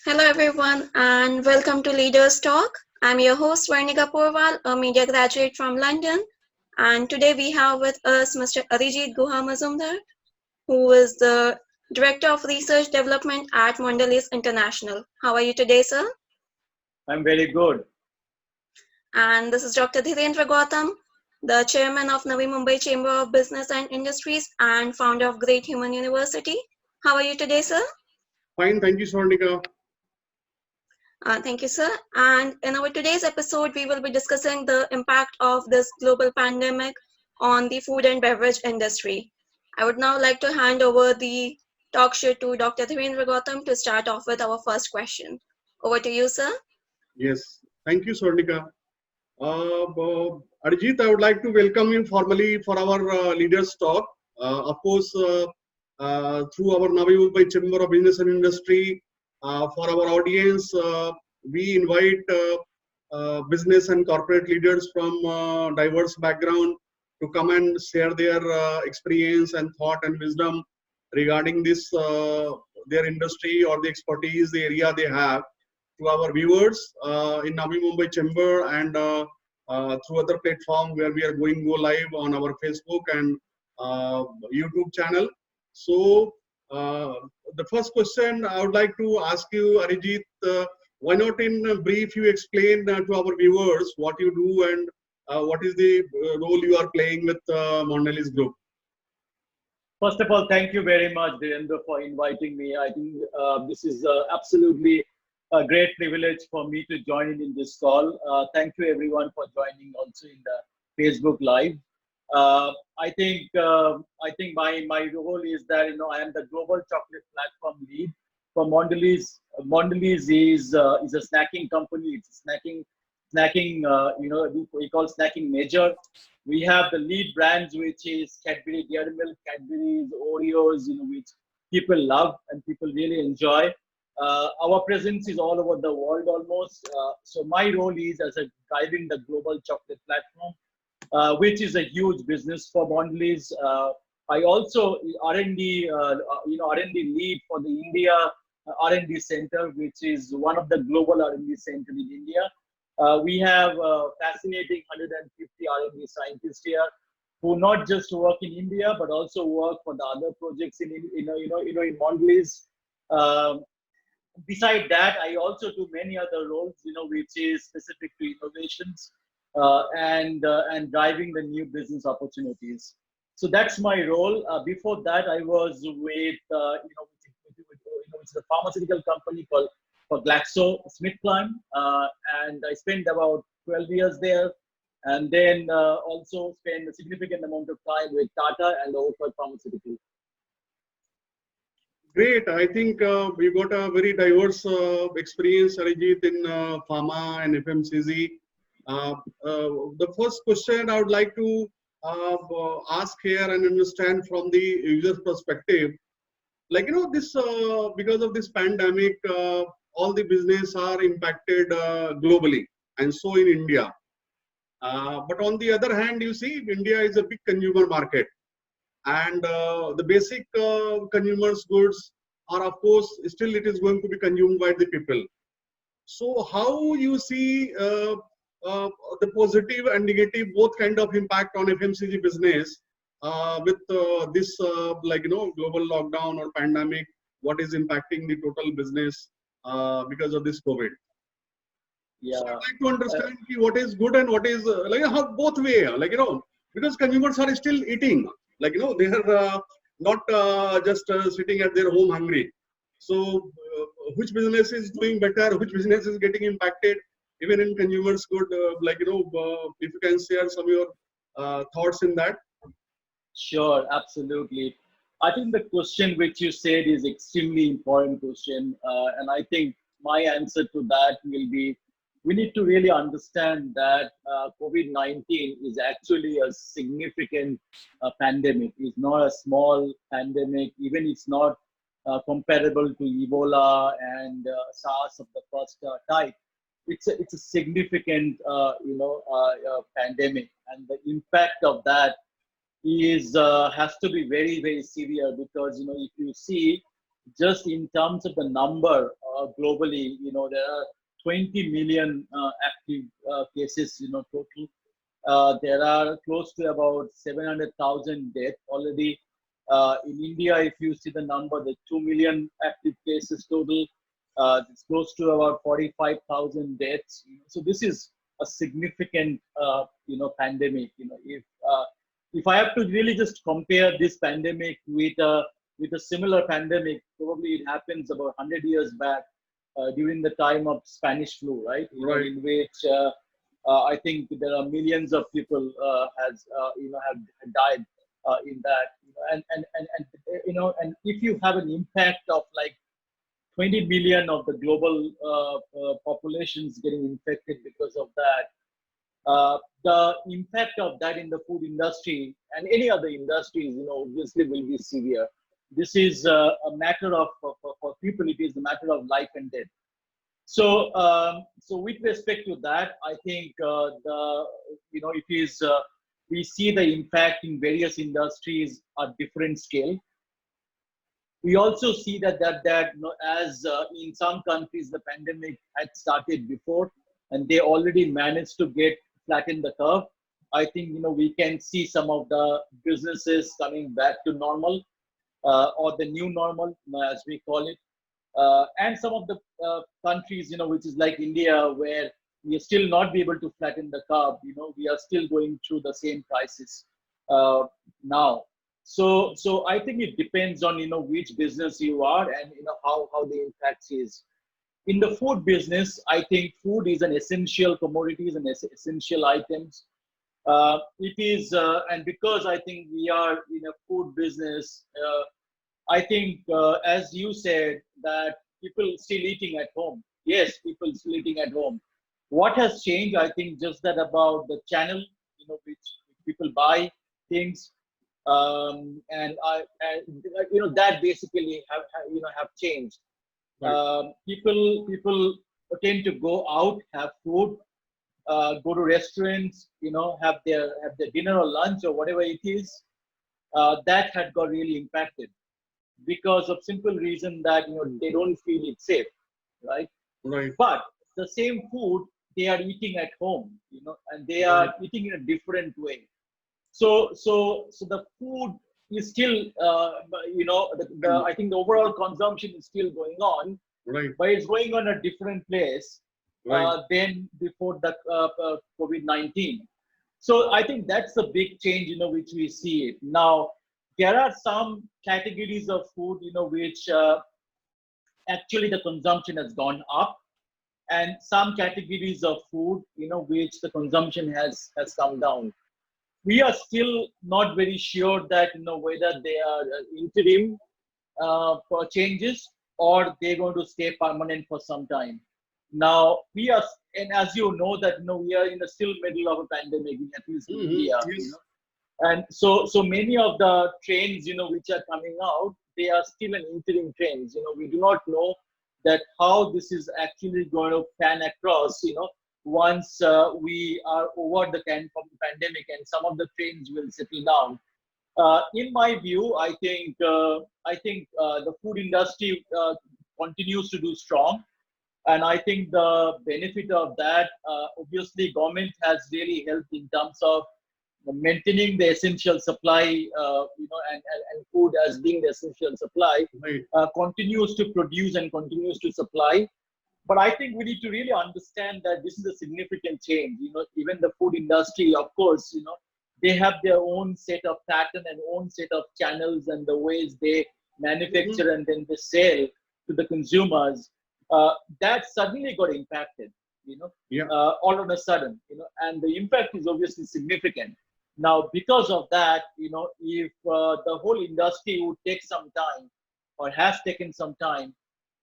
Hello, everyone, and welcome to Leaders Talk. I'm your host, Varnika Porwal, a media graduate from London. And today we have with us Mr. Arijit Guha Mazumder, who is the Director of Research Development at Mondelez International. How are you today, sir? I'm very good. And this is Dr. Dhirendra Gautam, the Chairman of Navi Mumbai Chamber of Business and Industries and founder of Great Human University. How are you today, sir? Fine, thank you, Swarnika. Thank you, sir. And in our today's episode, we will be discussing the impact of this global pandemic on the food and beverage industry. I would now like to hand over the talk show to Dr. Dhirendra Gautam to start off with our first question. Over to you, sir. Yes, thank you, Swarnika. Arijit, I would like to welcome you formally for our leaders talk. Of course, through our Navi Mumbai Chamber of Business and Industry, for our audience, we invite business and corporate leaders from diverse background to come and share their experience and thought and wisdom regarding this their industry or the expertise, the area they have to our viewers in Navi Mumbai Chamber and through other platform where we are going go live on our Facebook and YouTube channel. So the first question I would like to ask you, Arijit, why not in brief you explain to our viewers what you do and what is the role you are playing with Mondelez Group? First of all, thank you very much, Dhirendra, for inviting me. I think this is absolutely a great privilege for me to join in this call. Thank you, everyone, for joining also in the Facebook Live. I think my role is that I am the global chocolate platform lead for Mondelez. Mondelez is a snacking company. It's a snacking we call snacking major. We have the lead brands, which is Cadbury Dairy Milk, Cadbury's Oreos, which people love and people really enjoy. Our presence is all over the world almost. So my role is as a driving the global chocolate platform, which is a huge business for Mondelez. I also R&D, R&D lead for the India R&D Center, which is one of the global R&D center in India. We have fascinating 150 R&D scientists here who not just work in India but also work for the other projects in Mondelez. Beside that, I also do many other roles, which is specific to innovations and driving the new business opportunities. So that's my role. Before that, I was with it's a pharmaceutical company called for GlaxoSmithKline, and I spent about 12 years there, and then also spent a significant amount of time with Tata and Oakwood Pharmaceutical. Great. I think we got a very diverse experience, Arijit, in pharma and FMCG. The first question I would like to ask here and understand from the user's perspective, this because of this pandemic, all the business are impacted globally, and so in India. But on the other hand, you see, India is a big consumer market, and the basic consumers goods are, of course, still it is going to be consumed by the people. So how you see the positive and negative both kind of impact on FMCG business with this global lockdown or pandemic, what is impacting the total business because of this COVID? Yeah. So I'd like to understand what is good and what is how both way, because consumers are still eating, they are not just sitting at their home hungry. So which business is doing better, which business is getting impacted, even in consumers good, if you can share some of your thoughts in that. Sure, absolutely. I think the question which you said is extremely important question, and I think my answer to that will be we need to really understand that COVID-19 is actually a significant pandemic. It's not a small pandemic, even it's not comparable to Ebola and SARS of the first type. It's a significant pandemic, and the impact of that is has to be very, very severe, because if you see just in terms of the number globally, there are 20 million active cases, total. There are close to about 700,000 deaths already. In India, if you see the number, the 2 million active cases total. It's close to about 45,000 deaths. So this is a significant, pandemic. If I have to really just compare this pandemic with a similar pandemic, probably it happens about 100 years back during the time of Spanish flu, right? Right. In which I think there are millions of people have died in that. And if you have an impact of like 20 million of the global populations getting infected because of that, the impact of that in the food industry and any other industries, obviously will be severe. This is a matter of, for people, it is a matter of life and death. So with respect to that, I think it is, we see the impact in various industries at different scale. We also see that as in some countries, the pandemic had started before and they already managed to flatten the curve. I think, we can see some of the businesses coming back to normal or the new normal, as we call it. And some of the countries, which is like India, where we are still not be able to flatten the curve, we are still going through the same crisis now. So I think it depends on, which business you are and, how the impact is. In the food business, I think food is an essential commodity, an essential items. It is, and because I think we are in a food business, I think, as you said, that people still eating at home. Yes, people still eating at home. What has changed? I think just that about the channel, which people buy things, that basically have changed. Right. People tend to go out, have food, go to restaurants, have their dinner or lunch or whatever it is. That had got really impacted because of simple reason that they don't feel it's safe, right? Right. But the same food they are eating at home, and they Right. are eating in a different way. So the food is still, I think the overall consumption is still going on, Right. but it's going on a different place Right. than before the COVID-19. So I think that's the big change, which we see it now. There are some categories of food, which actually the consumption has gone up, and some categories of food, which the consumption has come down. We are still not very sure that whether they are interim for changes or they're going to stay permanent for some time. Now we are, and as you know that we are in the still middle of a pandemic, at least in India. Yes. And so many of the trends, which are coming out, they are still an interim trends. We do not know that how this is actually going to pan across, once we are over the pandemic and some of the trends will settle down. In my view, I think the food industry continues to do strong, and I think the benefit of that, obviously, government has really helped in terms of maintaining the essential supply, and food as being the essential supply, Right. continues to produce and continues to supply. But I think we need to really understand that this is a significant change. Even the food industry, of course, they have their own set of pattern and own set of channels and the ways they manufacture and then they sell to the consumers. That suddenly got impacted, Yeah. all of a sudden, and the impact is obviously significant. Now, because of that, if the whole industry would take some time or has taken some time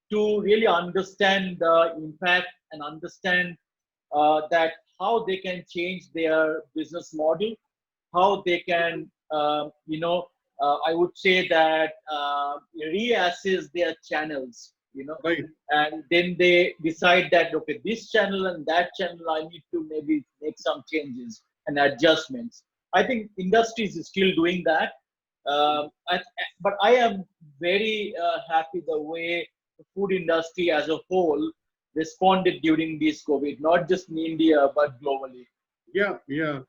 to really understand the impact and understand that how they can change their business model, how they can, I would say that reassess their channels, Right. and then they decide that, okay, this channel and that channel, I need to maybe make some changes and adjustments. I think industries is still doing that. But I am very happy the way the food industry as a whole responded during this COVID, not just in India but globally. Yeah, yeah.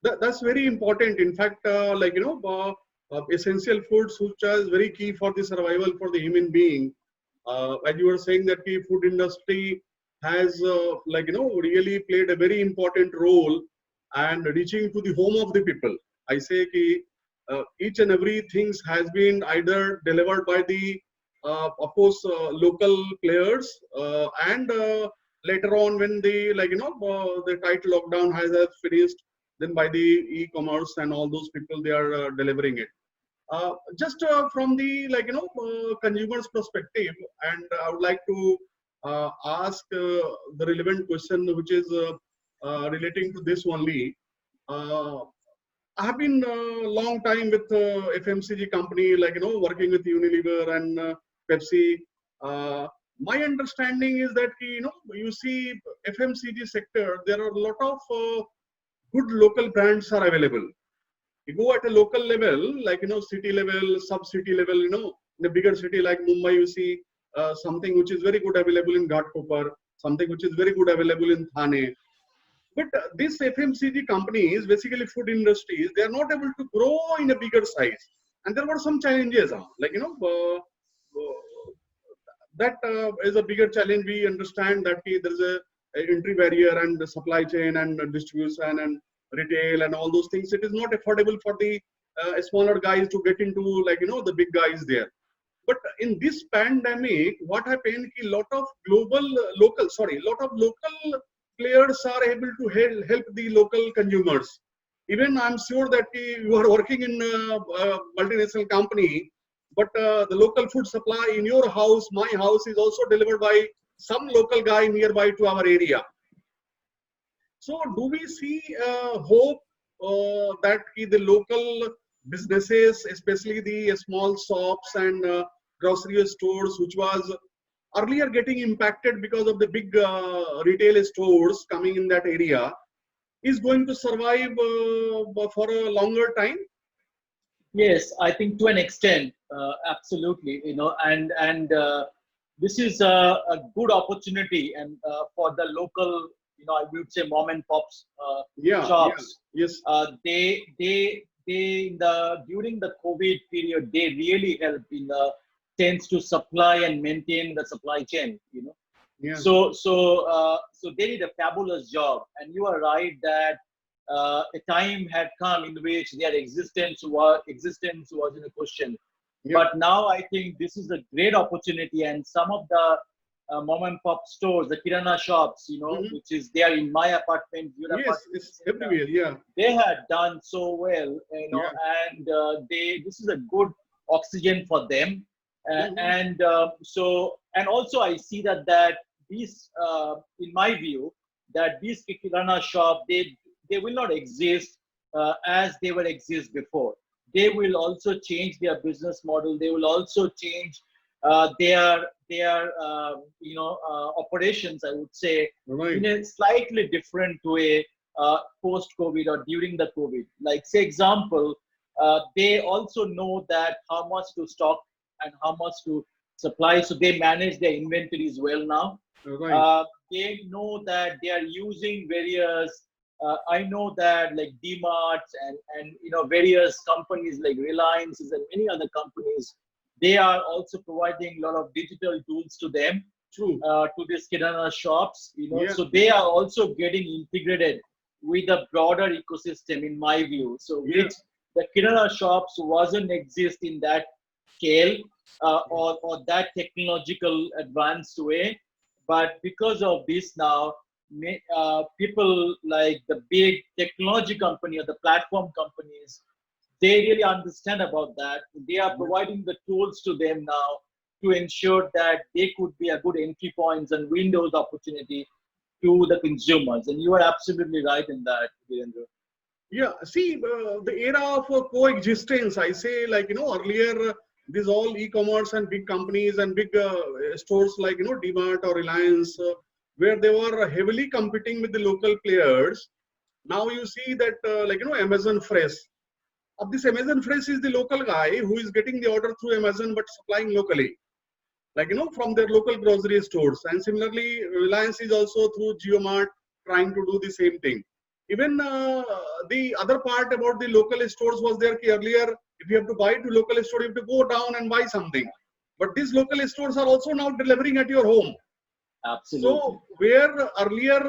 That's very important. In fact, essential foods, which is very key for the survival for the human being. As you were saying that the food industry has, really played a very important role and reaching to the home of the people. I say ki, each and every things has been either delivered by the, of course, local players, and later on when the tight lockdown has finished, then by the e-commerce and all those people, they are delivering it. Just from the consumers perspective, and I would like to ask the relevant question, which is relating to this only. uh, I have been a long time with FMCG company, working with Unilever and Pepsi. Uh, my understanding is that you see FMCG sector, there are a lot of good local brands are available. You go at a local level, city level, sub city level, in a bigger city like Mumbai, you see something which is very good available in Ghatkopar, something which is very good available in Thane. But this FMCG companies, basically food industries, they are not able to grow in a bigger size. And there were some challenges, that is a bigger challenge. We understand that there is a entry barrier and the supply chain and distribution and retail and all those things. It is not affordable for the smaller guys to get into the big guys there. But in this pandemic, what happened? A lot of lot of local players are able to help the local consumers. Even I'm sure that you are working in a multinational company, but the local food supply in your house, my house, is also delivered by some local guy nearby to our area. So, do we see hope that the local businesses, especially the small shops and grocery stores, which was earlier getting impacted because of the big retail stores coming in that area, is going to survive for a longer time? Yes, I think to an extent, absolutely. And this is a good opportunity, and for the local, I would say mom and pops Yeah, yeah, shops. yes, They in the during the COVID period, they really helped in the sense to supply and maintain the supply chain. yeah, So they did a fabulous job, and you are right that a time had come in which their existence was in a question. yeah. But now I think this is a great opportunity, and some of the mom and pop stores, the kirana shops, Mhm. which is there in my apartment, your Yes, apartment, it's etc., everywhere. Yeah, they had done so well, yeah. and this is a good oxygen for them. Mhm. And also I see that these, in my view, that these kirana shop, they will not exist as they will exist before. They will also change their business model. They will also change their operations, I would say, in Right. a slightly different way post COVID or during the COVID. Like, say, example, they also know that how much to stock and how much to supply, so they manage their inventories well now. Right. They know that they are using various. I know that like DMarts and various companies like Reliances and many other companies, they are also providing a lot of digital tools to them, True. to these kirana shops, Yeah. so they are also getting integrated with the broader ecosystem, in my view. So, Yeah. which the kirana shops wasn't exist in that scale, or that technological advanced way. But because of this now, people like the big technology company or the platform companies, they really understand about that. They are Yeah. providing the tools to them now to ensure that they could be a good entry points and windows opportunity to the consumers. And you are absolutely right in that, Virendra. Yeah, see, the era of coexistence, I say, earlier, these all e-commerce and big companies and big stores like, DMart or Reliance, where they were heavily competing with the local players. Now you see that, Amazon Fresh. of this Amazon Fresh is the local guy who is getting the order through Amazon but supplying locally, like from their local grocery stores. And similarly, Reliance is also through JioMart trying to do the same thing. Even the other part about the local stores was there earlier, if you have to buy to local store, you have to go down and buy something. But these local stores are also now delivering at your home. Absolutely. So where earlier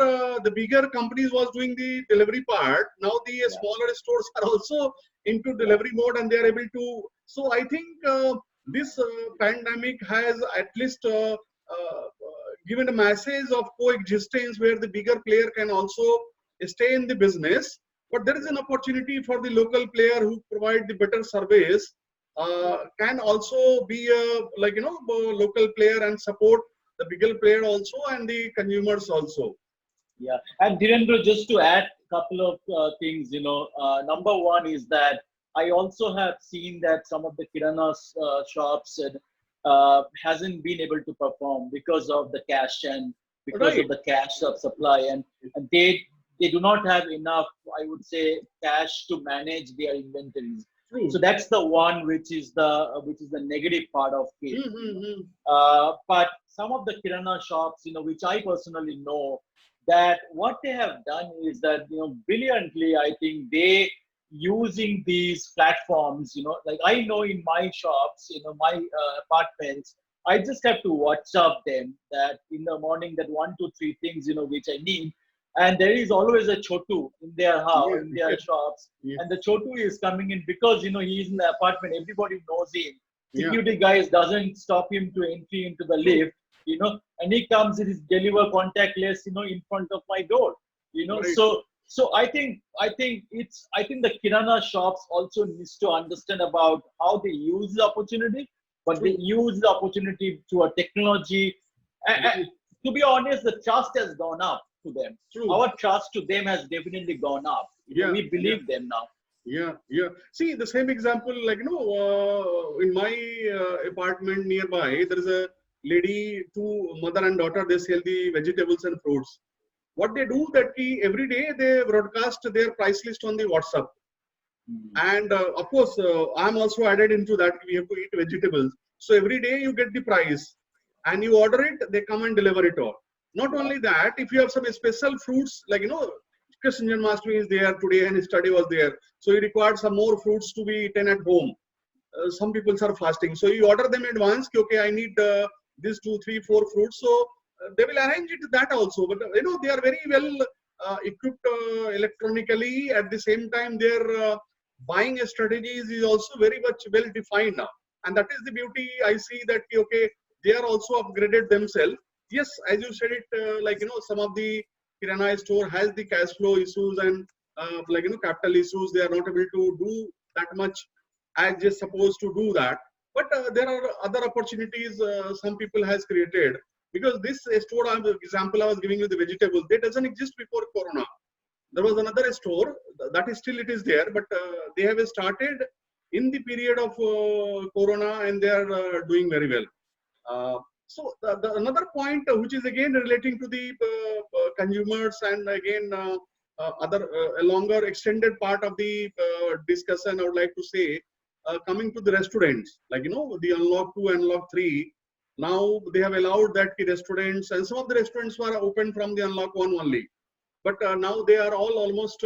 the bigger companies was doing the delivery part, now the smaller stores are also into delivery mode, and they are able to. So I think this pandemic has at least given a message of coexistence, where the bigger player can also stay in the business, but there is an opportunity for the local player who provide the better service can also be a local player and support the bigger player also and the consumers also. Yeah, and Dhirendra, just to add a couple of things, number one is that I also have seen that some of the kirana shops hasn't been able to perform because of the cash and because of the cash of supply, and they do not have enough, I would say, cash to manage their inventories. True. So that's the one which is the negative part of it. But some of the kirana shops, which I personally know, that what they have done is that brilliantly, I think they using these platforms. Like I know in my shops, my apartments, I just have to WhatsApp them that in the morning that 1, 2, 3 things which I need. And there is always a chotu in their house, in their shops. And the chotu is coming in because, he is in the apartment. Everybody knows him. Security guys doesn't stop him to entry into the lift, and he comes, it is deliver contactless, in front of my door, So I think the kirana shops also needs to understand about how they use the opportunity, but they use the opportunity to a technology. And to be honest, the trust has gone up to them. True. Our trust to them has definitely gone up. We believe them now. Yeah. See, the same example, in my apartment nearby, there is a lady, two mother and daughter, they sell the vegetables and fruits. What they do that every day they broadcast their price list on the WhatsApp. And of course, I'm also added into that. We have to eat vegetables. So every day you get the price and you order it, they come and deliver it all. Not only that, if you have some special fruits, Krishna Janmashtami is there today and study was there. So you required some more fruits to be eaten at home. Some people are fasting. So you order them in advance. Okay, I need this 2, 3, 4 fruits. So they will arrange it that also. But they are very well equipped electronically. At the same time, their buying strategies is also very much well defined now. And that is the beauty. I see that, okay, they are also upgraded themselves. Yes, as you said it, some of the kirana store has the cash flow issues and capital issues. They are not able to do that much as they're supposed to do that. But there are other opportunities some people has created, because this store example I was giving you, the vegetables, that doesn't exist before Corona. There was another store that is still it is there, but they have started in the period of Corona, and they are doing very well. So another point which is again relating to the consumers, and again other a longer extended part of the discussion, I would like to say, coming to the restaurants, the unlock 2, unlock 3. Now they have allowed that the restaurants, and some of the restaurants were open from the unlock 1 only. But now they are all almost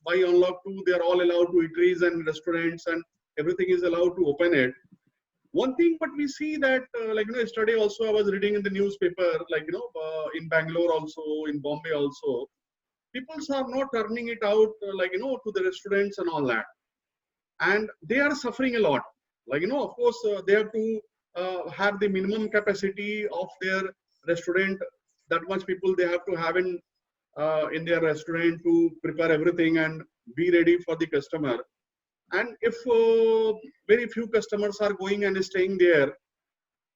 by unlock 2, they are all allowed to eateries and restaurants, and everything is allowed to open it. One thing, but we see that, yesterday also I was reading in the newspaper, in Bangalore also, in Bombay also, people are not turning it out, to the restaurants and all that. And they are suffering a lot. Of course, they have to have the minimum capacity of their restaurant. That much people they have to have in their restaurant to prepare everything and be ready for the customer. And if very few customers are going and staying there,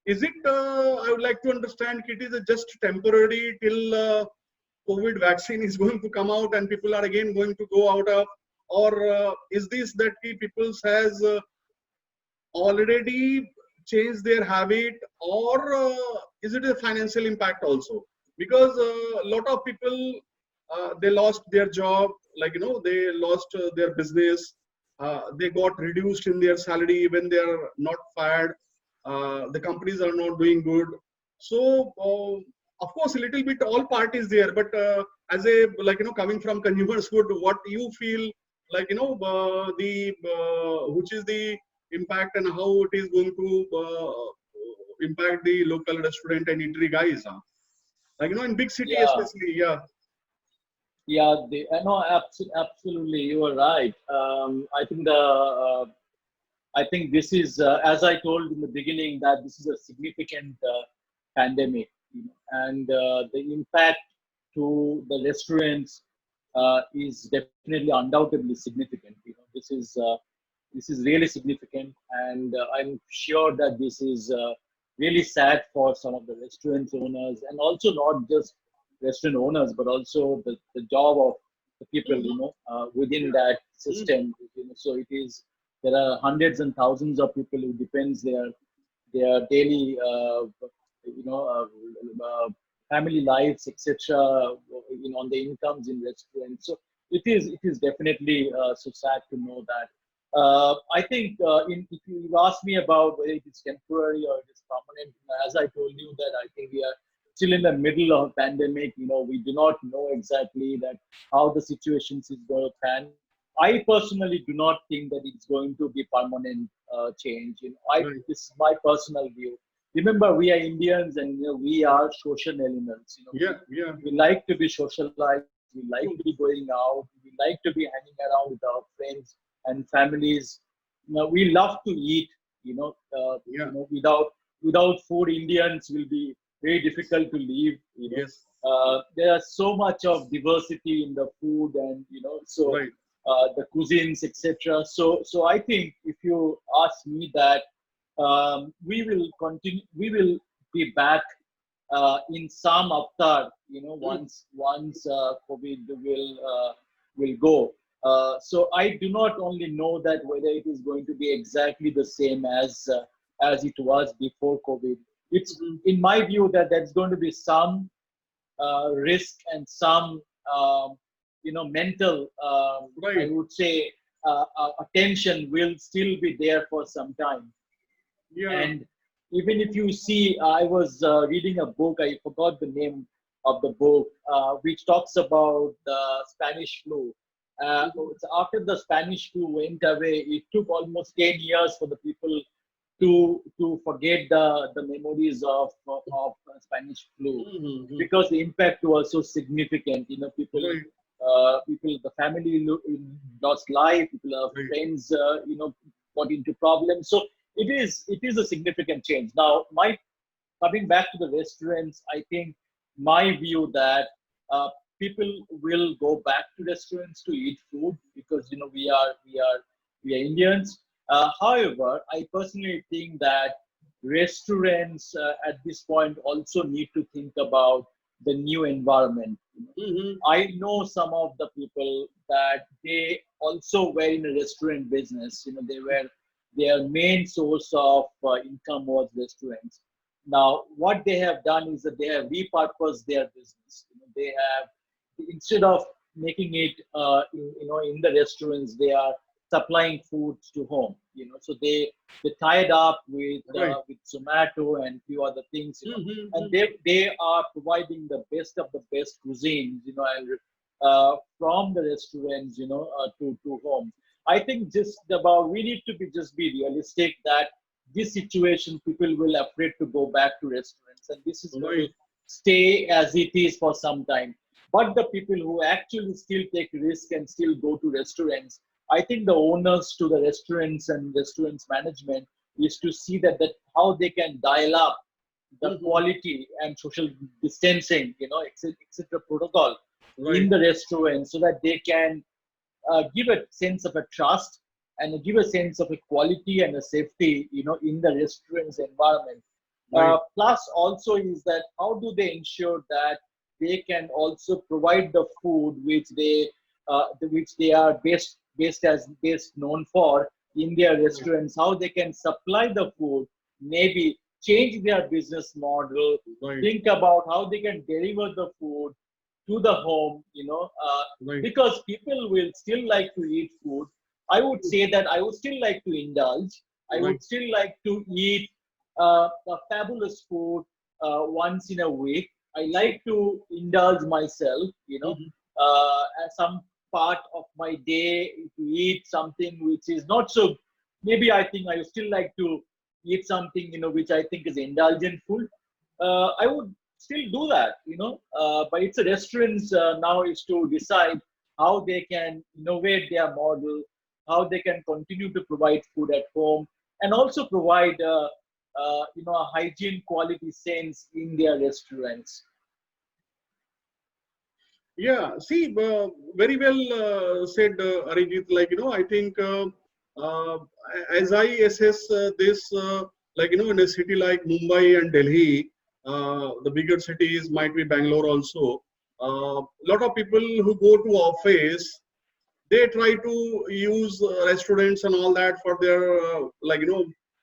is it, I would like to understand, it is just temporary till COVID vaccine is going to come out and people are again going to go out of, or is this that people has already changed their habit, or is it a financial impact also? Because a lot of people, they lost their job, they lost their business. they got reduced in their salary when they are not fired. The companies are not doing good. So of course, a little bit all parties there, but as a coming from consumers good, what you feel the which is the impact and how it is going to impact the local restaurant and eatery guys, in big city Yeah, especially, yeah. yeah, no, absolutely, you are right. I think I think this is, as I told in the beginning, that this is a significant pandemic, and the impact to the restaurants is definitely, undoubtedly significant. This is really significant, and I'm sure that this is really sad for some of the restaurant owners, and also not just restaurant owners, but also the job of the people, Mhm. within Yeah. that Mm. system. So it is, there are hundreds and thousands of people who depends their daily, family lives, etc. On the incomes in restaurants. So it is definitely so sad to know that. I think, if you ask me about whether it is temporary or it is permanent, as I told you that I think we are still in the middle of a pandemic. We do not know exactly that how the situation is going to pan. I personally do not think that it's going to be permanent change. Right. This is my personal view. Remember, we are Indians, and we are social elements. Yeah, yeah. We like to be socialized. We like to be True. going out. We like to be hanging around with our friends and families. We love to eat. Yeah. Without food, Indians will be very difficult to live. Yes. There are so much of diversity in the food, and so Right. the cuisines, etc. So I think, if you ask me that, we will continue. We will be back in some avatar. Mm. Once COVID will go. So I do not only know that whether it is going to be exactly the same as it was before COVID. It's Mhm. in my view that there's going to be some risk, and some mental, I Right. would say, attention will still be there for some time. Yeah. And even if you see, I was reading a book, I forgot the name of the book, which talks about the Spanish flu. Mhm. So after the Spanish flu went away, it took almost 10 years for the people to forget the memories of Spanish flu, Mhm. because the impact was so significant. Right. The family lost life, people, Right. friends, got into problems. So it is a significant change. Now, coming back to the restaurants, I think my view that uh, people will go back to restaurants to eat food, because we are Indians. However, I personally think that restaurants at this point also need to think about the new environment. Mhm. I know some of the people that they also were in a restaurant business. Their main source of income was restaurants. Now, what they have done is that they have repurposed their business. They have, instead of making it in the restaurants, they are supplying foods to home. So they tied up Right. with Zomato and few other things. And Mhm. they are providing the best of the best cuisines, and from the restaurants, to home. I think just about, we need to be realistic that this situation, people will afraid to go back to restaurants, and this is going to Right. stay as it is for some time. But the people who actually still take risk and still go to restaurants, I think the owners to the restaurants and restaurants management is to see that how they can dial up the Mhm. quality and social distancing, etc. protocol in Right. the restaurant, so that they can give a sense of a trust and give a sense of a quality and a safety, in the restaurant's environment. Right. Plus, also, is that how do they ensure that they can also provide the food which they are best known for in their Right. restaurants? How they can supply the food, maybe change their business model, Right. think about how they can deliver the food to the home, Right. because people will still like to eat food. I would say that I would still like to indulge. I Right. would still like to eat a fabulous food once in a week. I like to indulge myself, Mhm. as some part of my day to eat something which is not so. Maybe I think I would still like to eat something, which I think is indulgent food. I would still do that, but it's a restaurant's now is to decide how they can innovate their model, how they can continue to provide food at home, and also provide a hygiene quality sense in their restaurants. Yeah, see, very well said, Arijit. Like, I think uh, as I assess this, like, in a city like Mumbai and Delhi, the bigger cities might be Bangalore also. A lot of people who go to office, they try to use restaurants and all that for their, like,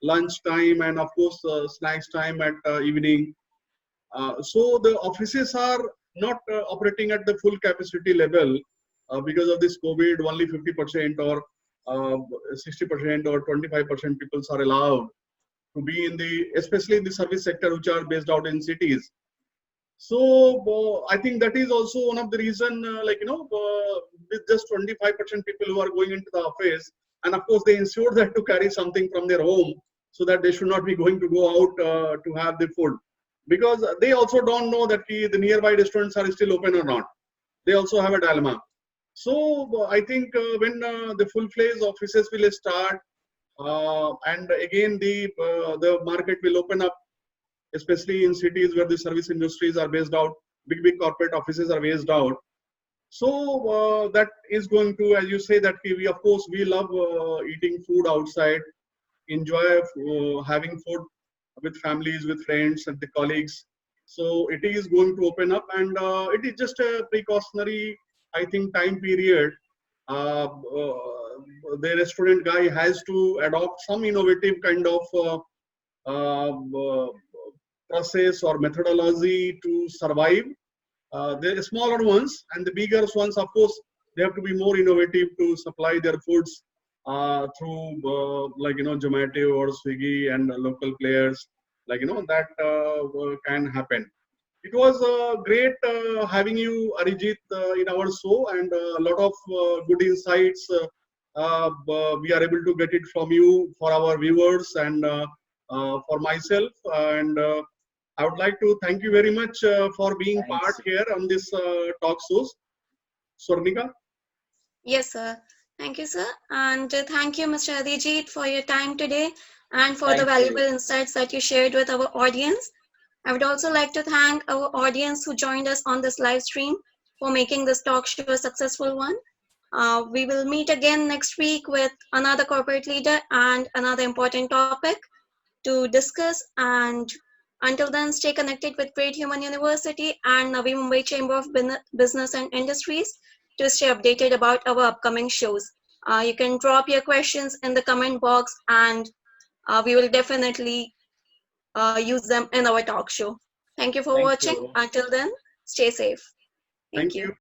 lunch time and of course snacks time at evening. So the offices are not operating at the full capacity level because of this COVID. Only 50% or 60% or 25% people are allowed to be in the, especially in the service sector, which are based out in cities. So I think that is also one of the reason, with just 25% people who are going into the office, and of course they ensure that to carry something from their home so that they should not be going to go out to have the food, because they also don't know that the nearby restaurants are still open or not. They also have a dilemma. So I think when the full-fledged offices will start, and again the market will open up, especially in cities where the service industries are based out, big corporate offices are based out. So that is going to, as you say, that we of course we love eating food outside, enjoy having food with families, with friends, and the colleagues. So it is going to open up, and it is just a precautionary, I think, time period. The restaurant guy has to adopt some innovative kind of process or methodology to survive. The smaller ones and the bigger ones, of course, they have to be more innovative to supply their foods through like Zomato or Swiggy and local players. Like that can happen. It was great having you, Arijit, in our show, and a lot of good insights. We are able to get it from you for our viewers and for myself. And I would like to thank you very much for being part Thanks. here on this talk shows. Swarnika, Yes, sir. Thank you, sir. And thank you, Mr. Arijit, for your time today and for the Thank valuable you. insights that you shared with our audience. I would also like to thank our audience who joined us on this live stream for making this talk show a successful one. We will meet again next week with another corporate leader and another important topic to discuss. And until then, stay connected with Great Human University and Navi Mumbai Chamber of Business and Industries to stay updated about our upcoming shows. You can drop your questions in the comment box, and we will definitely use them in our talk show. Thank you for Thank watching. you. Until then, stay safe. Thank thank you. you.